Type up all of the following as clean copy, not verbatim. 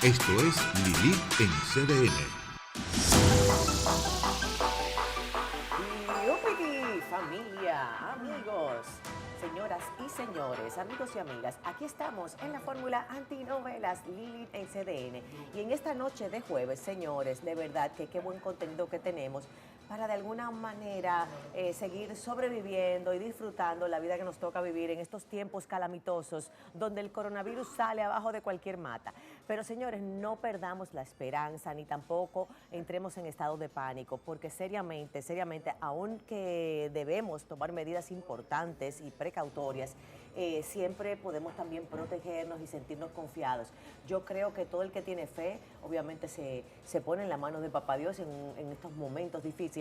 Esto es Lili en CDN. ¡Yupiti! Familia, amigos, señoras y señores, amigos y amigas, aquí estamos en la fórmula antinovelas Lili en CDN. Y en esta noche de jueves, señores, de verdad que qué buen contenido que tenemos para de alguna manera seguir sobreviviendo y disfrutando la vida que nos toca vivir en estos tiempos calamitosos donde el coronavirus sale abajo de cualquier mata. Pero señores, no perdamos la esperanza ni tampoco entremos en estado de pánico, porque seriamente, aunque debemos tomar medidas importantes y precautorias, siempre podemos también protegernos y sentirnos confiados. Yo creo que todo el que tiene fe, obviamente se pone en la mano de Papá Dios en estos momentos difíciles,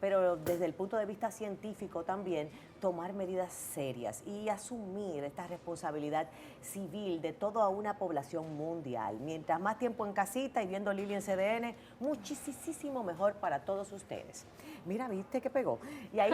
pero desde el punto de vista científico también, tomar medidas serias y asumir esta responsabilidad civil de toda una población mundial. Mientras más tiempo en casita y viendo Lili en CDN, muchísimo mejor para todos ustedes. Mira, ¿viste que pegó? Y ahí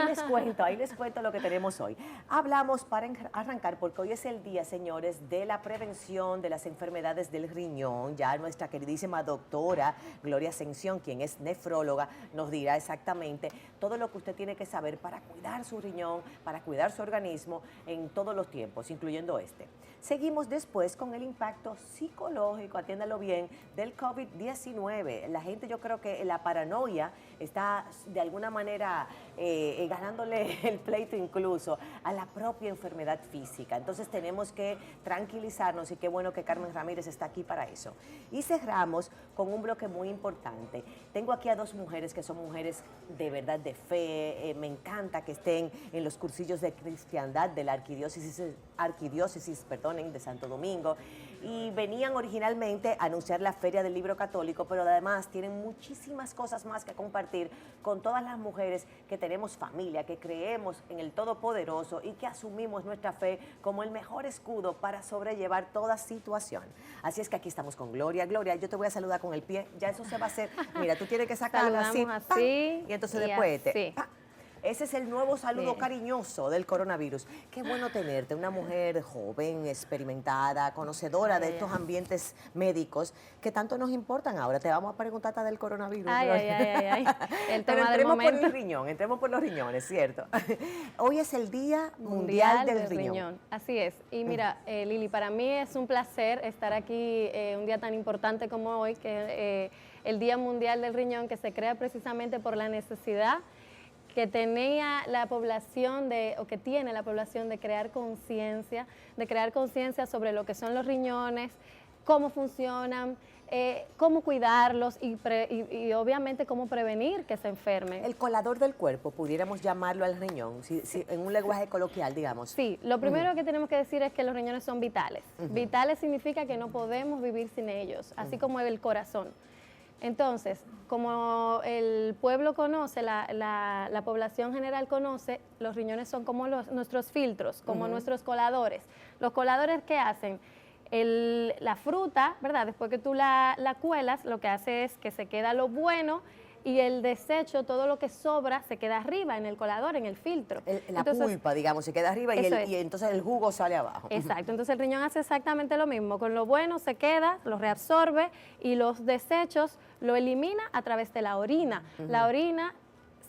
les cuento lo que tenemos hoy. Hablamos para arrancar, porque hoy es el día, señores, de la prevención de las enfermedades del riñón. Ya nuestra queridísima doctora Gloria Ascensión, quien es nefróloga, nos dirá exactamente todo lo que usted tiene que saber para cuidar su riñón, para cuidar su organismo en todos los tiempos, incluyendo este. Seguimos después con el impacto psicológico, atiéndalo bien, del COVID-19. La gente, yo creo que la paranoia está de alguna manera ganándole el pleito incluso a la propia enfermedad física. Entonces tenemos que tranquilizarnos y qué bueno que Carmen Ramírez está aquí para eso. Y cerramos con un bloque muy importante. Tengo aquí a dos mujeres que son mujeres de verdad de fe. Me encanta que estén en los cursillos de cristiandad de la arquidiócesis de Santo Domingo, y venían originalmente a anunciar la Feria del Libro Católico, pero además tienen muchísimas cosas más que compartir con todas las mujeres que tenemos familia, que creemos en el Todopoderoso y que asumimos nuestra fe como el mejor escudo para sobrellevar toda situación. Así es que aquí estamos con Gloria. Gloria, yo te voy a saludar con el pie, ya eso se va a hacer. Mira, tú tienes que sacarlo así, ¡pam! Y entonces después te... ¡pam! Ese es el nuevo saludo cariñoso del coronavirus. Qué bueno tenerte, una mujer joven, experimentada, conocedora de estos ambientes médicos que tanto nos importan ahora. Te vamos a preguntar hasta del coronavirus. El Pero tema entremos del momento. por el riñón, entremos por los riñones, ¿cierto? Hoy es el Día Mundial del Riñón. Así es. Y mira, Lili, para mí es un placer estar aquí un día tan importante como hoy, que el Día Mundial del Riñón, que se crea precisamente por la necesidad que tenía la población que tiene la población de crear conciencia sobre lo que son los riñones, cómo funcionan, cómo cuidarlos y obviamente cómo prevenir que se enfermen. El colador del cuerpo, pudiéramos llamarlo al riñón, en un lenguaje coloquial, digamos. Sí, lo primero que tenemos que decir es que los riñones son vitales. Vitales significa que no podemos vivir sin ellos, así como el corazón. Entonces, como el pueblo conoce, la población general conoce, los riñones son como nuestros filtros, como nuestros coladores. Los coladores, ¿qué hacen? La fruta, ¿verdad? Después que tú la cuelas, lo que hace es que se queda lo bueno y el desecho, todo lo que sobra, se queda arriba en el colador, en el filtro. Entonces, pulpa, digamos, se queda arriba y entonces el jugo sale abajo. Exacto, entonces el riñón hace exactamente lo mismo. Con lo bueno se queda, lo reabsorbe y los desechos lo elimina a través de la orina. La orina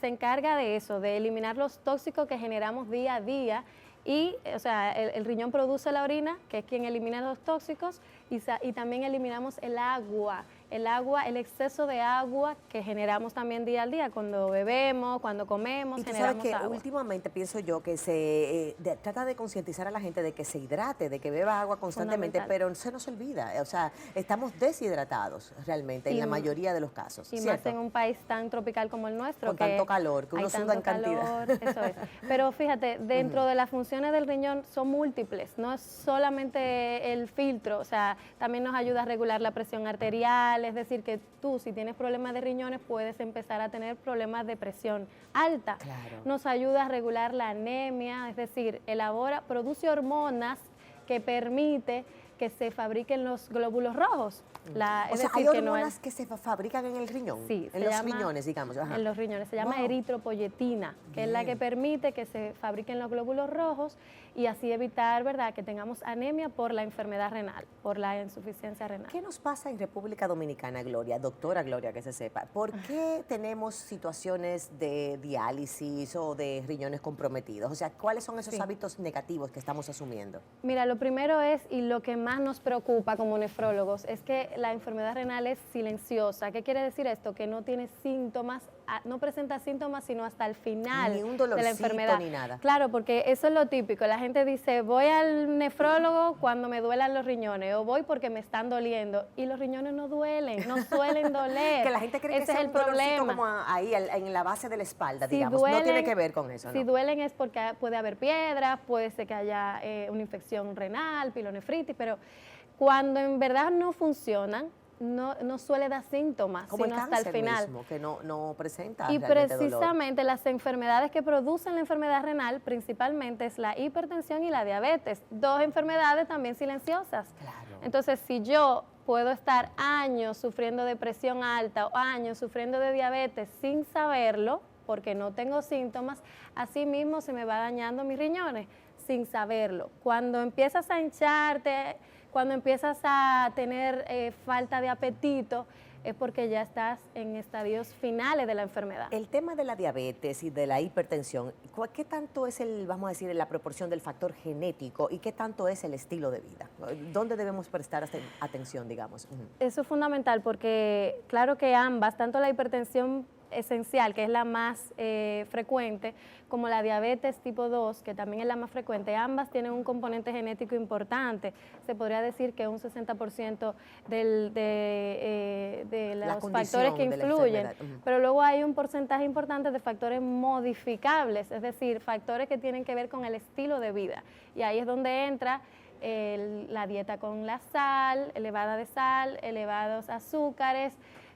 se encarga de eso, de eliminar los tóxicos que generamos día a día. Y, o sea, el riñón produce la orina, que es quien elimina los tóxicos, y también eliminamos el agua, el exceso de agua que generamos también día al día, cuando bebemos, cuando comemos, y tú generamos sabes que agua. últimamente pienso yo que se trata de concientizar a la gente de que se hidrate, de que beba agua constantemente, pero se nos olvida, o sea, estamos deshidratados realmente en la mayoría de los casos. Y ¿cierto? más en un país tan tropical como el nuestro. Con tanto calor, que uno suda en cantidad. Eso es. Pero fíjate, dentro de las funciones del riñón son múltiples, no es solamente el filtro, o sea, también nos ayuda a regular la presión arterial, es decir, que tú si tienes problemas de riñones puedes empezar a tener problemas de presión alta. Claro. Nos ayuda a regular la anemia, es decir, produce hormonas que permite que se fabriquen los glóbulos rojos. O sea, hay hormonas que se fabrican en el riñón, Sí, en los riñones, digamos. Ajá. En los riñones. Se llama eritropoyetina, que es la que permite que se fabriquen los glóbulos rojos y así evitar, ¿verdad?, que tengamos anemia por la enfermedad renal, por la insuficiencia renal. ¿Qué nos pasa en República Dominicana, Gloria? Doctora Gloria, que se sepa. ¿Por qué tenemos situaciones de diálisis o de riñones comprometidos? O sea, ¿cuáles son esos hábitos negativos que estamos asumiendo? Mira, lo primero es, y lo que más nos preocupa como nefrólogos, es que la enfermedad renal es silenciosa. ¿Qué quiere decir esto? Que no tiene síntomas, no presenta síntomas sino hasta el final ni un de la dolorcito, enfermedad. ni nada. Claro, porque eso es lo típico. La gente dice, voy al nefrólogo cuando me duelan los riñones o voy porque me están doliendo. Y los riñones no duelen, no suelen doler. Que la gente cree Ese que es el problema. como ahí, en la base de la espalda, Si digamos. duelen, no tiene que ver con eso, Si ¿no? duelen es porque puede haber piedras, puede ser que haya una infección renal, pilonefritis, pero cuando en verdad no funcionan, no suele dar síntomas, Como el sino hasta el cáncer final. mismo, que no presenta Y realmente dolor. precisamente las enfermedades que producen la enfermedad renal principalmente es la hipertensión y la diabetes, dos enfermedades también silenciosas. Claro. Entonces, si yo puedo estar años sufriendo de presión alta o años sufriendo de diabetes sin saberlo, porque no tengo síntomas, así mismo se me va dañando mis riñones sin saberlo. Cuando empiezas a hincharte, cuando empiezas a tener falta de apetito, es porque ya estás en estadios finales de la enfermedad. El tema de la diabetes y de la hipertensión, ¿qué tanto es vamos a decir, la proporción del factor genético y qué tanto es el estilo de vida? ¿Dónde debemos prestar atención, digamos? Eso es fundamental porque claro que ambas, tanto la hipertensión esencial, que es la más frecuente, como la diabetes tipo 2, que también es la más frecuente, ambas tienen un componente genético importante. Se podría decir que un 60% de los factores que influyen, pero luego hay un porcentaje importante de factores modificables, es decir, factores que tienen que ver con el estilo de vida. Y ahí es donde entra la dieta con la sal, elevada de sal, elevados azúcares,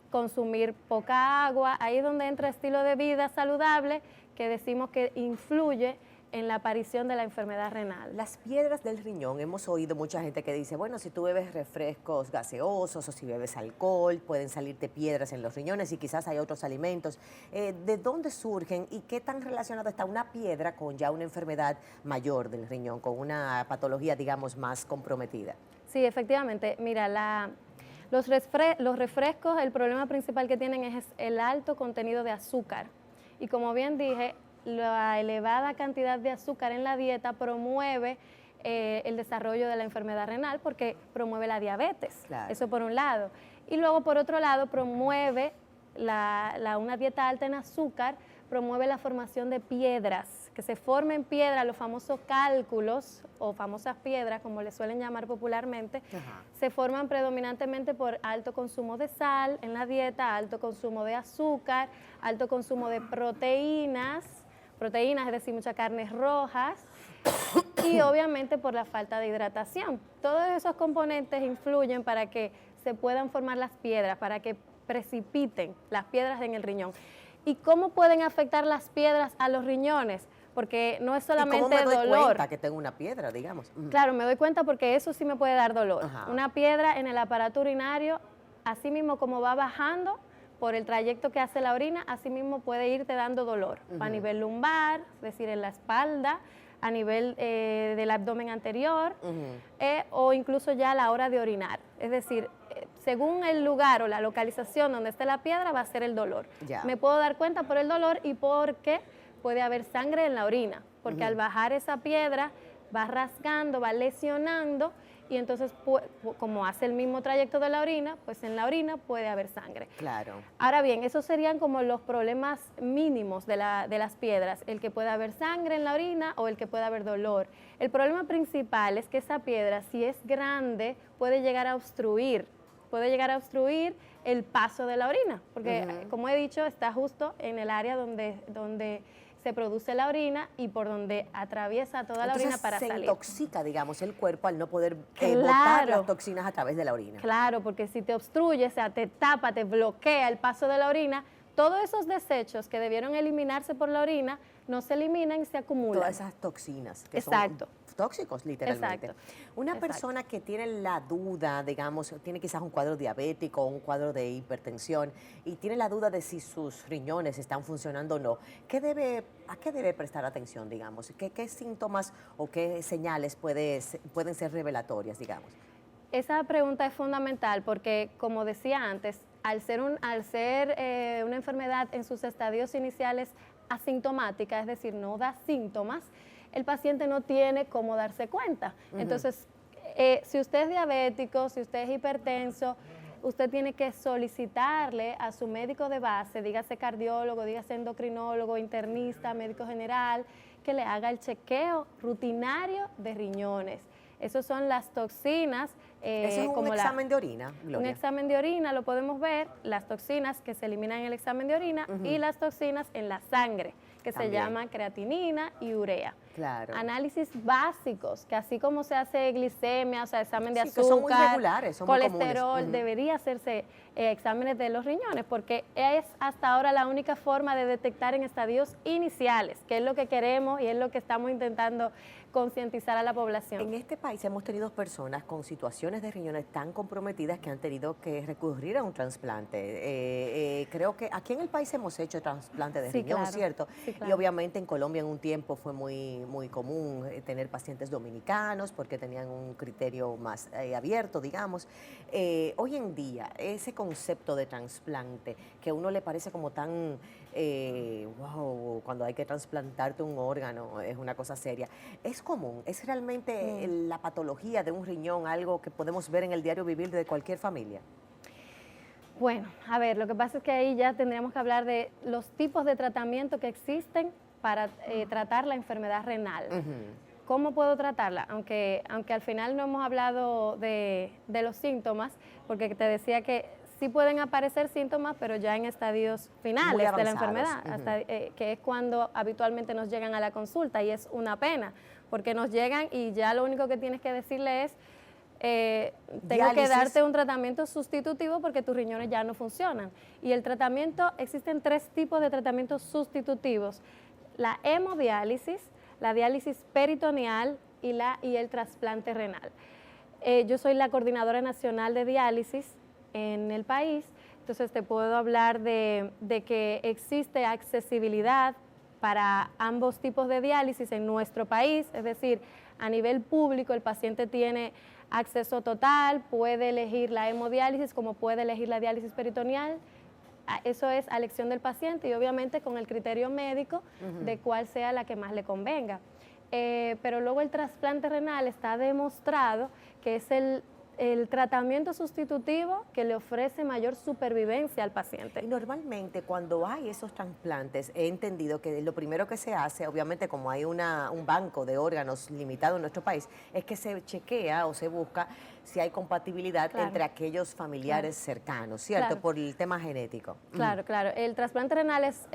consumir poca agua. Ahí es donde entra estilo de vida saludable, que decimos que influye en la aparición de la enfermedad renal. Las piedras del riñón, hemos oído mucha gente que dice, bueno, si tú bebes refrescos gaseosos o si bebes alcohol, pueden salirte piedras en los riñones y quizás hay otros alimentos. ¿De dónde surgen y qué tan relacionada está una piedra con ya una enfermedad mayor del riñón, con una patología, digamos, más comprometida? Sí, efectivamente. Mira, los refrescos, el problema principal que tienen es el alto contenido de azúcar. Y como bien dije, la elevada cantidad de azúcar en la dieta promueve el desarrollo de la enfermedad renal porque promueve la diabetes. Claro. Eso por un lado. Y luego, por otro lado, promueve una dieta alta en azúcar, promueve la formación de piedras, que se formen piedras, los famosos cálculos o famosas piedras, como le suelen llamar popularmente, se forman predominantemente por alto consumo de sal en la dieta, alto consumo de azúcar, alto consumo de proteínas, es decir, muchas carnes rojas, y obviamente por la falta de hidratación. Todos esos componentes influyen para que se puedan formar las piedras, para que precipiten las piedras en el riñón. ¿Y cómo pueden afectar las piedras a los riñones? Porque no es solamente dolor. ¿Y cómo me doy cuenta que tengo una piedra, digamos? Claro, me doy cuenta porque eso sí me puede dar dolor. Ajá. Una piedra en el aparato urinario, así mismo como va bajando por el trayecto que hace la orina, así mismo puede irte dando dolor. A nivel lumbar, es decir, en la espalda, a nivel del abdomen anterior, o incluso ya a la hora de orinar. Es decir, según el lugar o la localización donde esté la piedra, va a ser el dolor. Ya. Me puedo dar cuenta por el dolor y porque puede haber sangre en la orina, porque al bajar esa piedra va rasgando, va lesionando, y entonces, como hace el mismo trayecto de la orina, pues en la orina puede haber sangre. Claro. Ahora bien, esos serían como los problemas mínimos de las piedras, el que pueda haber sangre en la orina o el que pueda haber dolor. El problema principal es que esa piedra, si es grande, puede llegar a obstruir el paso de la orina, porque como he dicho, está justo en el área donde se produce la orina y por donde atraviesa toda la orina para salir. Se intoxica, digamos, el cuerpo al no poder Claro. botar las toxinas a través de la orina. Claro, porque si te obstruye, o sea, te tapa, te bloquea el paso de la orina, todos esos desechos que debieron eliminarse por la orina no se eliminan y se acumulan. Todas esas toxinas que Exacto. son tóxicos, literalmente. Exacto. Una Exacto. persona que tiene la duda, digamos, tiene quizás un cuadro diabético, un cuadro de hipertensión, y tiene la duda de si sus riñones están funcionando o no, ¿a qué debe prestar atención, digamos? ¿Qué síntomas o qué señales pueden ser revelatorias, digamos? Esa pregunta es fundamental porque, como decía antes, al ser una enfermedad en sus estadios iniciales asintomática, es decir, no da síntomas, el paciente no tiene cómo darse cuenta. Entonces, si usted es diabético, si usted es hipertenso, usted tiene que solicitarle a su médico de base, dígase cardiólogo, dígase endocrinólogo, internista, médico general, que le haga el chequeo rutinario de riñones. Esas son las toxinas. ¿Eso es un examen de orina, Gloria? Un examen de orina, lo podemos ver, las toxinas que se eliminan en el examen de orina y las toxinas en la sangre, que También se llaman creatinina y urea. Claro. Análisis básicos, que así como se hace glicemia, o sea, examen de Sí, que azúcar, son muy regulares, son muy colesterol, comunes. debería hacerse exámenes de los riñones, porque es hasta ahora la única forma de detectar en estadios iniciales, que es lo que queremos y es lo que estamos intentando concientizar a la población. En este país hemos tenido personas con situaciones de riñones tan comprometidas que han tenido que recurrir a un trasplante. Creo que aquí en el país hemos hecho trasplante de Sí, riñón, claro. ¿cierto? Sí, claro. Y obviamente en Colombia en un tiempo fue muy común tener pacientes dominicanos porque tenían un criterio más abierto, digamos. Hoy en día, ese concepto de trasplante que a uno le parece como tan, wow, cuando hay que trasplantarte un órgano, es una cosa seria. ¿Es común? ¿Es realmente la patología de un riñón algo que podemos ver en el diario vivir de cualquier familia? Bueno, a ver, lo que pasa es que ahí ya tendríamos que hablar de los tipos de tratamiento que existen para tratar la enfermedad renal. ¿Cómo puedo tratarla? Aunque al final no hemos hablado de los síntomas, porque te decía que sí pueden aparecer síntomas, pero ya en estadios finales de la enfermedad, que es cuando habitualmente nos llegan a la consulta, y es una pena, porque nos llegan y ya lo único que tienes que decirle es, tengo que darte un tratamiento sustitutivo porque tus riñones ya no funcionan. Y el tratamiento, existen 3 tipos de tratamientos sustitutivos: la hemodiálisis, la diálisis peritoneal y el trasplante renal. Yo soy la coordinadora nacional de diálisis en el país, entonces te puedo hablar de que existe accesibilidad para ambos tipos de diálisis en nuestro país, es decir, a nivel público el paciente tiene acceso total, puede elegir la hemodiálisis como puede elegir la diálisis peritoneal. Eso es a elección del paciente y obviamente con el criterio médico de cuál sea la que más le convenga. Pero luego el trasplante renal está demostrado que es el tratamiento sustitutivo que le ofrece mayor supervivencia al paciente. Y normalmente cuando hay esos trasplantes, he entendido que lo primero que se hace, obviamente como hay un banco de órganos limitado en nuestro país, es que se chequea o se busca si hay compatibilidad entre aquellos familiares cercanos, ¿cierto? Por el tema genético. Claro, claro. El trasplante renal es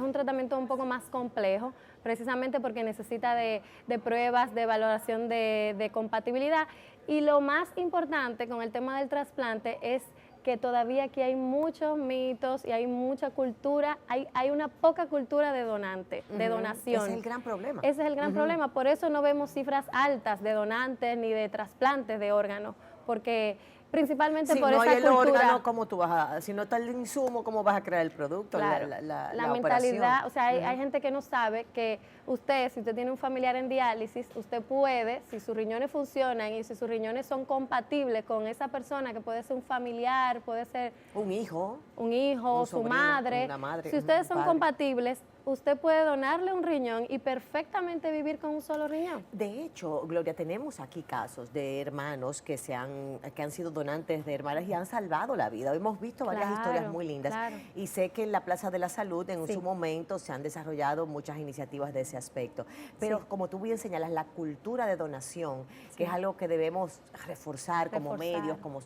un tratamiento un poco más complejo, precisamente porque necesita de pruebas, de valoración de compatibilidad. Y lo más importante con el tema del trasplante es que todavía aquí hay muchos mitos y hay mucha cultura, hay una poca cultura de donante, de donación. Ese es el gran problema. Ese es el gran problema, por eso no vemos cifras altas de donantes ni de trasplantes de órganos, porque principalmente por esa cultura. Si no hay el órgano, ¿cómo tú si no está el insumo, cómo vas a crear el producto? Claro, la mentalidad, o sea, hay gente que no sabe que usted, si usted tiene un familiar en diálisis, usted puede, si sus riñones funcionan y si sus riñones son compatibles con esa persona, que puede ser un familiar, puede ser un hijo, un sobrino, su madre, una madre, si ustedes son compatibles, usted puede donarle un riñón y perfectamente vivir con un solo riñón. De hecho, Gloria, tenemos aquí casos de hermanos que han sido donantes de hermanas y han salvado la vida. Hemos visto varias historias muy lindas. Y sé que en la Plaza de la Salud en su momento se han desarrollado muchas iniciativas de ese aspecto. Pero como tú bien señalas, la cultura de donación, que es algo que debemos reforzar como medios, como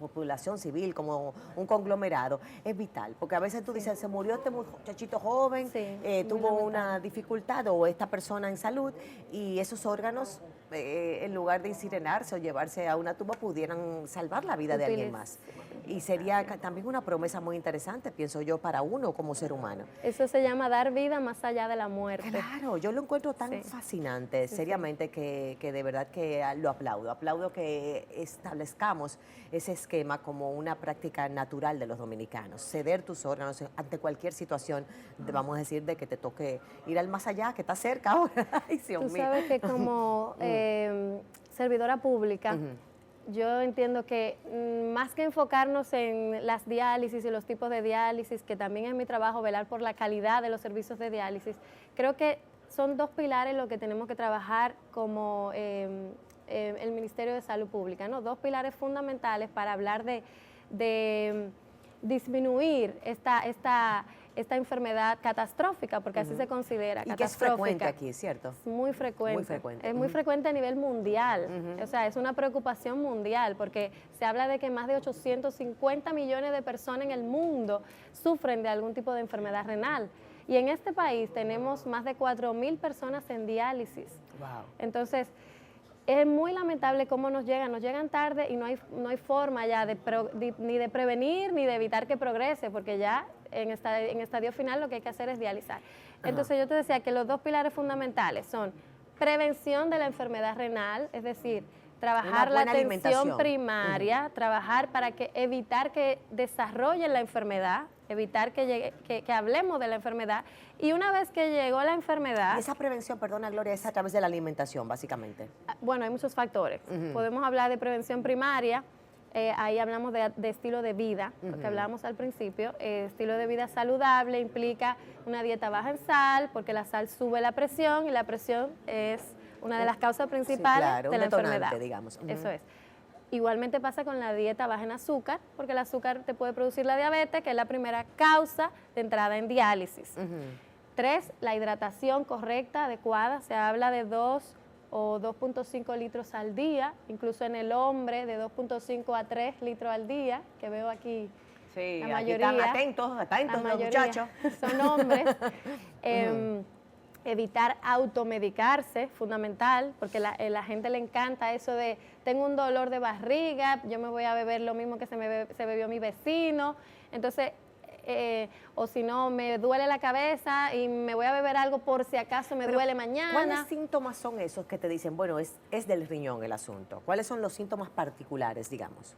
población civil, como un conglomerado, es vital. Porque a veces tú dices, se murió este muchachito joven, tuvo una dificultad o esta persona en salud y esos órganos, en lugar de incinerarse o llevarse a una tumba, pudieran salvar la vida de alguien más. Y sería también una promesa muy interesante, pienso yo, para uno como ser humano. Eso se llama dar vida más allá de la muerte. Claro, yo lo encuentro tan Sí. fascinante, Sí, seriamente, que de verdad que lo aplaudo. Aplaudo que establezcamos ese esquema como una práctica natural de los dominicanos. Ceder tus órganos ante cualquier situación, vamos a decir, de que te toque ir al más allá, que está cerca ahora. Ay, Dios Tú mío. sabes que como servidora pública, yo entiendo que más que enfocarnos en las diálisis y los tipos de diálisis, que también es mi trabajo velar por la calidad de los servicios de diálisis, creo que son dos pilares lo que tenemos que trabajar como el Ministerio de Salud Pública, ¿no? Dos pilares fundamentales para hablar de disminuir esta enfermedad catastrófica, porque así se considera, Y que es frecuente aquí, ¿cierto? Es muy frecuente. Muy frecuente. Es muy frecuente a nivel mundial. O sea, es una preocupación mundial porque se habla de que más de 850 millones de personas en el mundo sufren de algún tipo de enfermedad renal. Y en este país tenemos más de 4.000 personas en diálisis. Wow. Entonces, es muy lamentable cómo nos llegan tarde y no hay forma ya ni de prevenir ni de evitar que progrese, porque ya en estadio final lo que hay que hacer es dializar. Entonces yo te decía que los dos pilares fundamentales son prevención de la enfermedad renal, es decir, trabajar la atención primaria, trabajar para evitar que desarrollen la enfermedad, evitar que hablemos de la enfermedad, y una vez que llegó la enfermedad... Y esa prevención, perdona Gloria, es a través de la alimentación, básicamente. Bueno, hay muchos factores. Podemos hablar de prevención primaria, ahí hablamos de estilo de vida, lo que hablábamos al principio. Estilo de vida saludable implica una dieta baja en sal, porque la sal sube la presión y la presión es una de las causas principales de la enfermedad. Digamos. Eso es. Igualmente pasa con la dieta baja en azúcar, porque el azúcar te puede producir la diabetes, que es la primera causa de entrada en diálisis. 3, la hidratación correcta, adecuada. Se habla de 2 o 2.5 litros al día, incluso en el hombre de 2.5 a 3 litros al día, que veo aquí sí, la aquí mayoría. Están atentos los muchachos. Son hombres. Evitar automedicarse, fundamental, porque la gente le encanta eso de, tengo un dolor de barriga, yo me voy a beber lo mismo que se bebió mi vecino, entonces, o si no, me duele la cabeza y me voy a beber algo por si acaso me duele mañana. ¿Cuáles síntomas son esos que te dicen, bueno, es del riñón el asunto? ¿Cuáles son los síntomas particulares, digamos?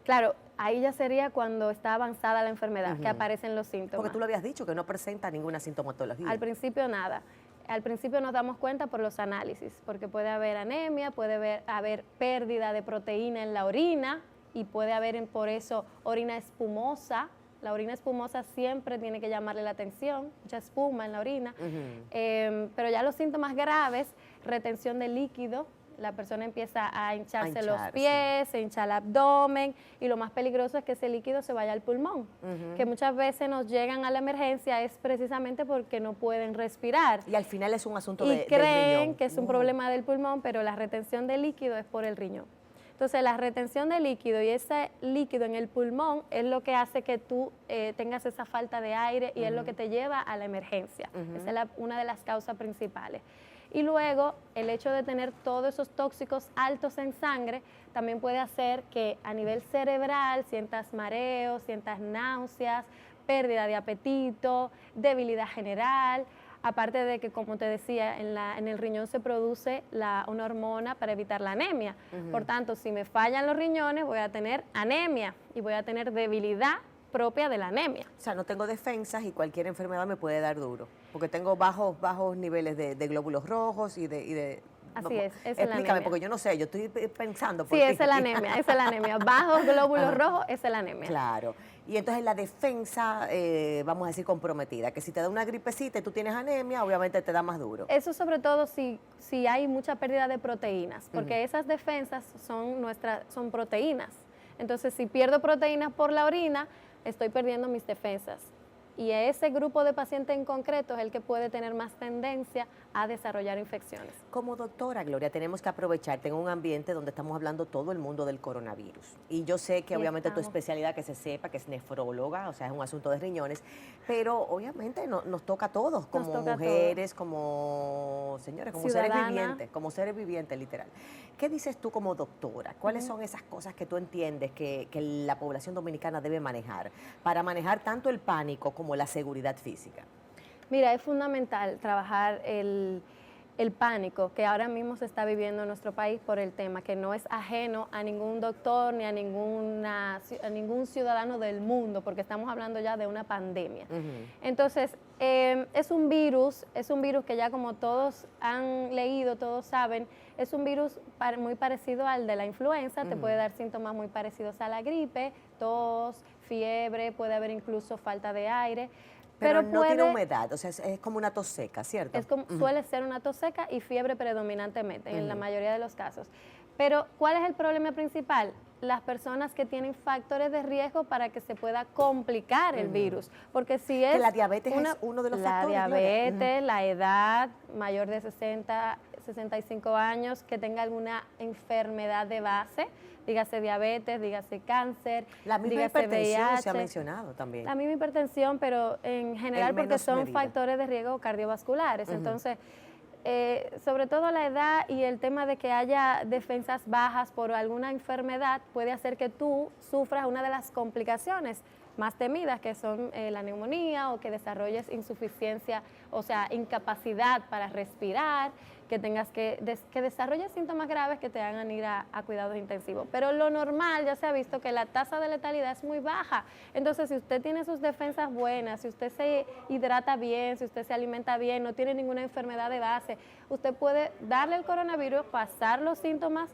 Claro, ahí ya sería cuando está avanzada la enfermedad, que aparecen los síntomas. Porque tú lo habías dicho, que no presenta ninguna sintomatología. Al principio nada. Al principio nos damos cuenta por los análisis, porque puede haber anemia, puede haber pérdida de proteína en la orina y puede haber por eso orina espumosa. La orina espumosa siempre tiene que llamarle la atención, mucha espuma en la orina. Pero ya los síntomas graves, retención de líquido, la persona empieza a hincharse los pies, se hincha el abdomen y lo más peligroso es que ese líquido se vaya al pulmón, que muchas veces nos llegan a la emergencia es precisamente porque no pueden respirar. Y al final es un asunto del riñón. Y creen que es un problema del pulmón, pero la retención de líquido es por el riñón. Entonces, la retención de líquido y ese líquido en el pulmón es lo que hace que tú tengas esa falta de aire y es lo que te lleva a la emergencia. Esa es una de las causas principales. Y luego, el hecho de tener todos esos tóxicos altos en sangre también puede hacer que a nivel cerebral sientas mareos, sientas náuseas, pérdida de apetito, debilidad general. Aparte de que, como te decía, en el riñón se produce una hormona para evitar la anemia. Por tanto, si me fallan los riñones, voy a tener anemia y voy a tener debilidad propia de la anemia. O sea, no tengo defensas y cualquier enfermedad me puede dar duro, porque tengo bajos niveles de glóbulos rojos y de Así es la anemia. Explícame, porque yo no sé, yo estoy pensando. Sí, esa es la anemia, Bajos glóbulos rojos, esa es la anemia. Claro. Y entonces la defensa, vamos a decir, comprometida, que si te da una gripecita y tú tienes anemia, obviamente te da más duro. Eso sobre todo si hay mucha pérdida de proteínas, porque esas defensas son proteínas. Entonces, si pierdo proteínas por la orina, estoy perdiendo mis defensas. y ese grupo de pacientes en concreto es el que puede tener más tendencia a desarrollar infecciones. Como doctora, Gloria, tenemos que aprovechar, tengo un ambiente donde estamos hablando todo el mundo del coronavirus. Y yo sé que Y obviamente tu estamos. especialidad, que se sepa, que es nefróloga, o sea, es un asunto de riñones, pero obviamente nos toca a todos, como toca a mujeres, como señores, como Ciudadana. seres vivientes, literal. ¿Qué dices tú como doctora? ¿Cuáles son esas cosas que tú entiendes que la población dominicana debe manejar para manejar tanto el pánico como la seguridad física? Mira, es fundamental trabajar el pánico que ahora mismo se está viviendo en nuestro país por el tema, que no es ajeno a ningún doctor ni a ningún ciudadano del mundo, porque estamos hablando ya de una pandemia. Entonces, es un virus que ya como todos han leído, todos saben, es un virus muy parecido al de la influenza, te puede dar síntomas muy parecidos a la gripe, tos, fiebre, puede haber incluso falta de aire. Pero no tiene humedad, o sea, es como una tos seca, ¿cierto? Suele ser una tos seca y fiebre predominantemente en la mayoría de los casos. Pero, ¿cuál es el problema principal? Las personas que tienen factores de riesgo para que se pueda complicar el virus. Porque si es... Que la diabetes es uno de los factores. La diabetes, la edad, mayor de 60, 65 años, que tenga alguna enfermedad de base, dígase diabetes, dígase cáncer, la misma dígase hipertensión VIH, se ha mencionado también. La misma hipertensión, pero en general porque son medida. factores de riesgo cardiovasculares. Entonces, sobre todo la edad y el tema de que haya defensas bajas por alguna enfermedad puede hacer que tú sufras una de las complicaciones más temidas, que son la neumonía, o que desarrolles insuficiencia, o sea, incapacidad para respirar, que tengas que desarrolles síntomas graves que te hagan ir a cuidados intensivos. Pero lo normal, ya se ha visto que la tasa de letalidad es muy baja. Entonces, si usted tiene sus defensas buenas, si usted se hidrata bien, si usted se alimenta bien, no tiene ninguna enfermedad de base, usted puede darle el coronavirus, pasar los síntomas,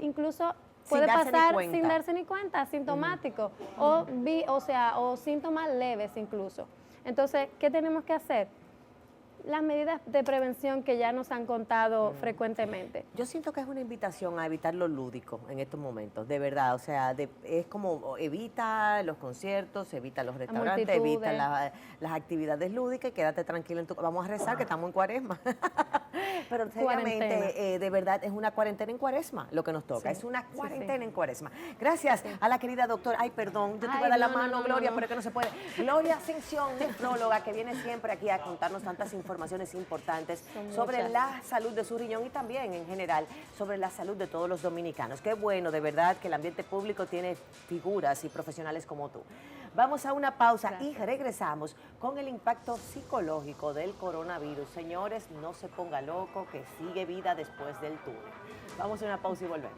incluso puede pasar sin darse ni cuenta, asintomático, o síntomas leves incluso. Entonces, ¿qué tenemos que hacer? Las medidas de prevención que ya nos han contado frecuentemente. Yo siento que es una invitación a evitar lo lúdico en estos momentos, de verdad. O sea, es como evita los conciertos, evita los restaurantes, evita las actividades lúdicas y quédate tranquilo en tu... Vamos a rezar que estamos en cuaresma. Pero seriamente, de verdad, es una cuarentena en cuaresma lo que nos toca. Sí, es una cuarentena en cuaresma. Gracias a la querida doctora. Ay, perdón, yo te voy a dar la mano, Gloria, pero es que no se puede. Gloria Ascensión, nefróloga, que viene siempre aquí a contarnos tantas informaciones importantes sobre la salud de su riñón y también en general sobre la salud de todos los dominicanos. Qué bueno, de verdad, que el ambiente público tiene figuras y profesionales como tú. Vamos a una pausa y regresamos con el impacto psicológico del coronavirus. Señores, no se ponga loco, que sigue vida después del túnel. Vamos a una pausa y volvemos.